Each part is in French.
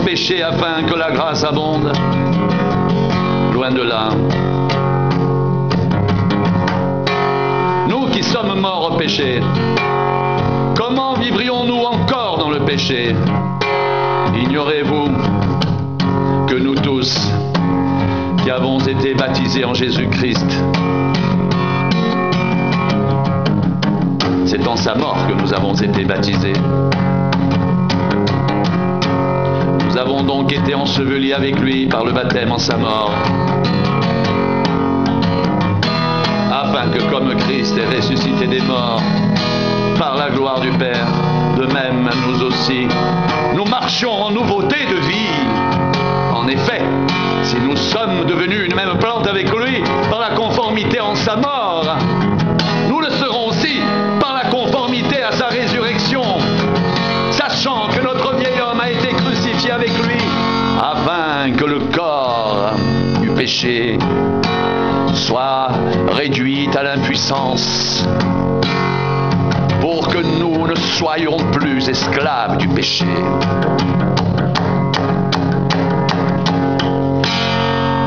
péché afin que la grâce abonde. Loin de là. Nous qui sommes morts au péché, comment vivrions-nous encore dans le péché? Ignorez-vous que nous tous qui avons été baptisés en Jésus-Christ, c'est en sa mort que nous avons été baptisés. Nous avons donc été ensevelis avec lui par le baptême en sa mort, afin que comme Christ est ressuscité des morts par la gloire du Père, de même nous aussi, nous marchions en nouveauté de vie. En effet, si nous sommes devenus une même plante avec lui par la conformité en sa mort, nous le serons aussi par la conformité à sa résurrection, sachant que notre vieil homme a été crucifié avec lui, afin que le corps du péché soit réduit à l'impuissance, pour que nous ne soyons plus esclaves du péché.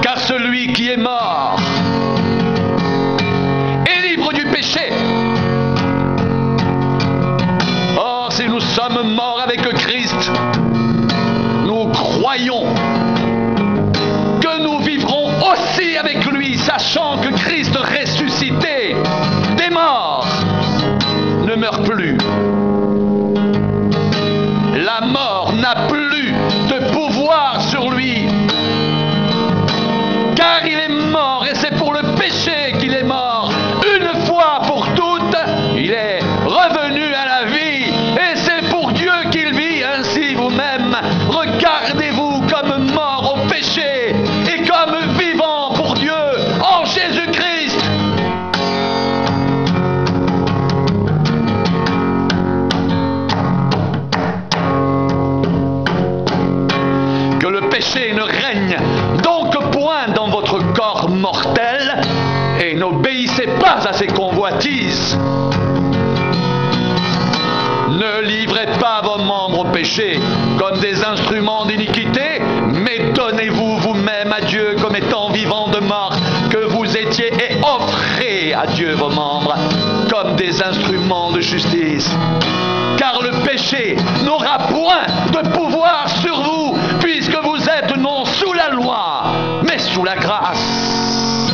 Car celui qui est mort est libre du péché. Or, si nous sommes morts avec Christ, nous croyons que nous vivrons aussi avec lui, sachant que Christ ressuscité des morts ne meurt plus. La mort n'a plus de pouvoir sur lui, car il est mort, et c'est pour le péché qu'il est mort. Une fois pour toutes, il est revenu à la vie, et c'est pour Dieu qu'il vit. Ainsi vous-même, regardez-vous comme mort au péché, et comme vivant pour Dieu en Jésus-Christ. Que le péché ne règne donc point dans votre corps mortel, et n'obéissez pas à ses convoitises. Ne livrez pas vos membres au péché comme des instruments d'iniquité, mais donnez-vous vous-même à Dieu comme étant vivants de mort que vous étiez, et offrez à Dieu vos membres comme des instruments de justice. Car le péché n'aura point de pouvoir sur vous, puisque vous êtes non sous la loi, mais sous la grâce.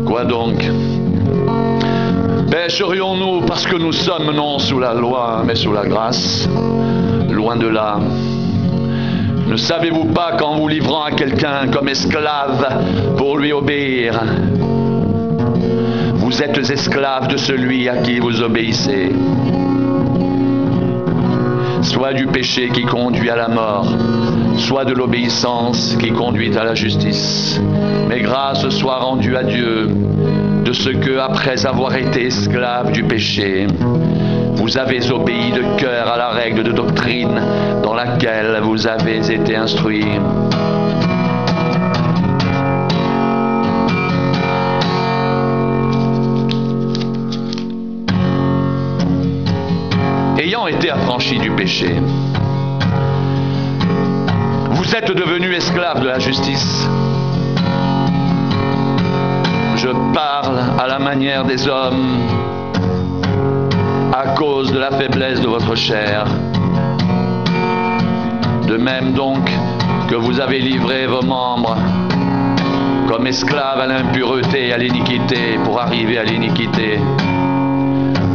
Quoi donc? Pécherions-nous parce que nous sommes non sous la loi, mais sous la grâce? Loin de là. Ne savez-vous pas qu'en vous livrant à quelqu'un comme esclave pour lui obéir, vous êtes esclaves de celui à qui vous obéissez, soit du péché qui conduit à la mort, soit de l'obéissance qui conduit à la justice. Mais grâce soit rendue à Dieu de ce que, après avoir été esclaves du péché, vous avez obéi de cœur à la règle de doctrine dans laquelle vous avez été instruits. Ayant été affranchis du péché, vous êtes devenus esclaves de la justice. Je parle à la manière des hommes, à cause de la faiblesse de votre chair. De même donc que vous avez livré vos membres comme esclaves à l'impureté et à l'iniquité pour arriver à l'iniquité,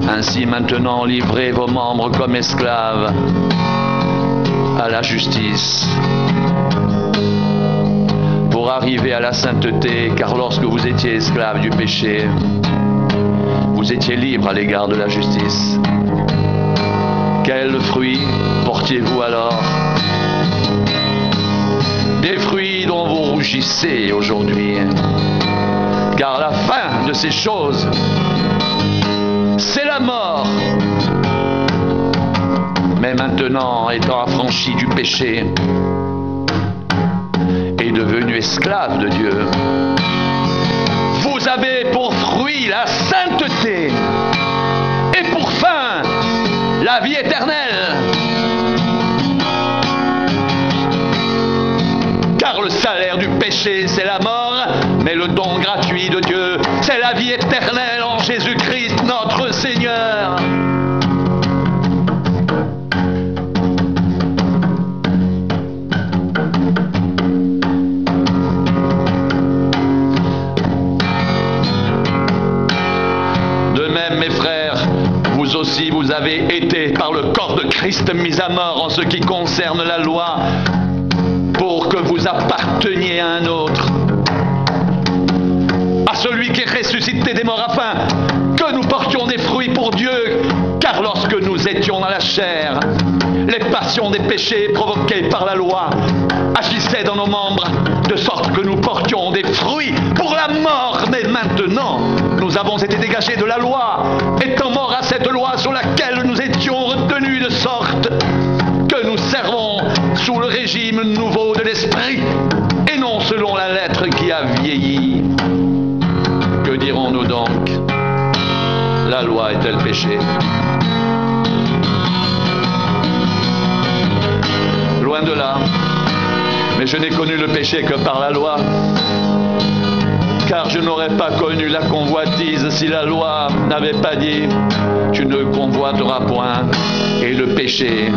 ainsi maintenant livrez vos membres comme esclaves à la justice pour arriver à la sainteté, car lorsque vous étiez esclaves du péché, vous étiez libres à l'égard de la justice. Quels fruits portiez-vous alors? Des fruits dont vous rougissez aujourd'hui, car la fin de ces choses, c'est la mort. Mais maintenant, étant affranchis du péché et devenus esclaves de Dieu, vous vous avez pour fruit la sainteté et pour fin la vie éternelle. Car le salaire du péché, c'est la mort, mais le don gratuit de Dieu, c'est la vie éternelle en Jésus-Christ, notre Seigneur. De même, mes frères, vous aussi, vous avez été par le corps de Christ mis à mort en ce qui concerne la loi, pour que vous apparteniez à un autre, à celui qui est ressuscité des morts, afin que nous portions des fruits pour Dieu, car lorsque nous étions dans la chair, les passions des péchés provoqués par la loi agissaient dans nos membres, de sorte que nous portions des fruits pour la mort. Mais maintenant, nous avons été dégagés de la loi, étant morts à cette loi sur laquelle nous étions retenus, de sorte que nous servons sous le régime nouveau de l'esprit, et non selon la lettre qui a vieilli. Que dirons-nous donc? La loi est-elle péché? Loin de là. Mais je n'ai connu le péché que par la loi, car je n'aurais pas connu la convoitise si la loi n'avait pas dit « Tu ne convoiteras point ». Et le péché,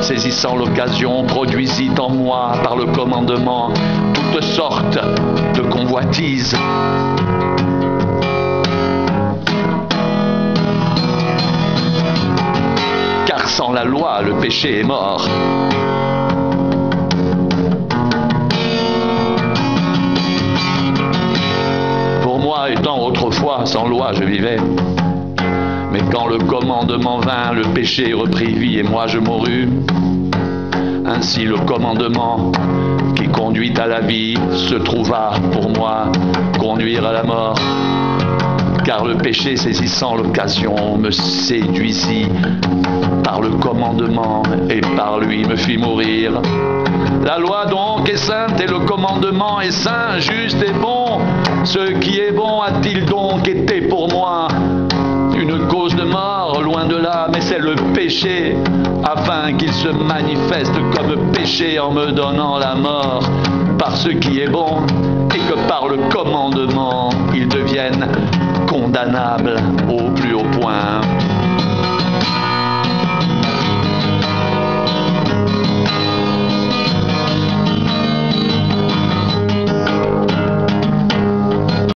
saisissant l'occasion, produisit en moi, par le commandement, toutes sortes de convoitises. Car sans la loi, le péché est mort. Pour moi, étant autrefois sans loi, je vivais. Mais quand le commandement vint, le péché reprit vie et moi je mourus. Ainsi le commandement qui conduit à la vie se trouva pour moi conduire à la mort. Car le péché, saisissant l'occasion, me séduisit par le commandement et par lui me fit mourir. La loi donc est sainte et le commandement est saint, juste et bon. Ce qui est bon a-t-il donc été pour moi une cause de mort? Loin de là, mais c'est le péché, afin qu'il se manifeste comme péché en me donnant la mort par ce qui est bon, et que par le commandement, il devienne condamnable au plus haut point.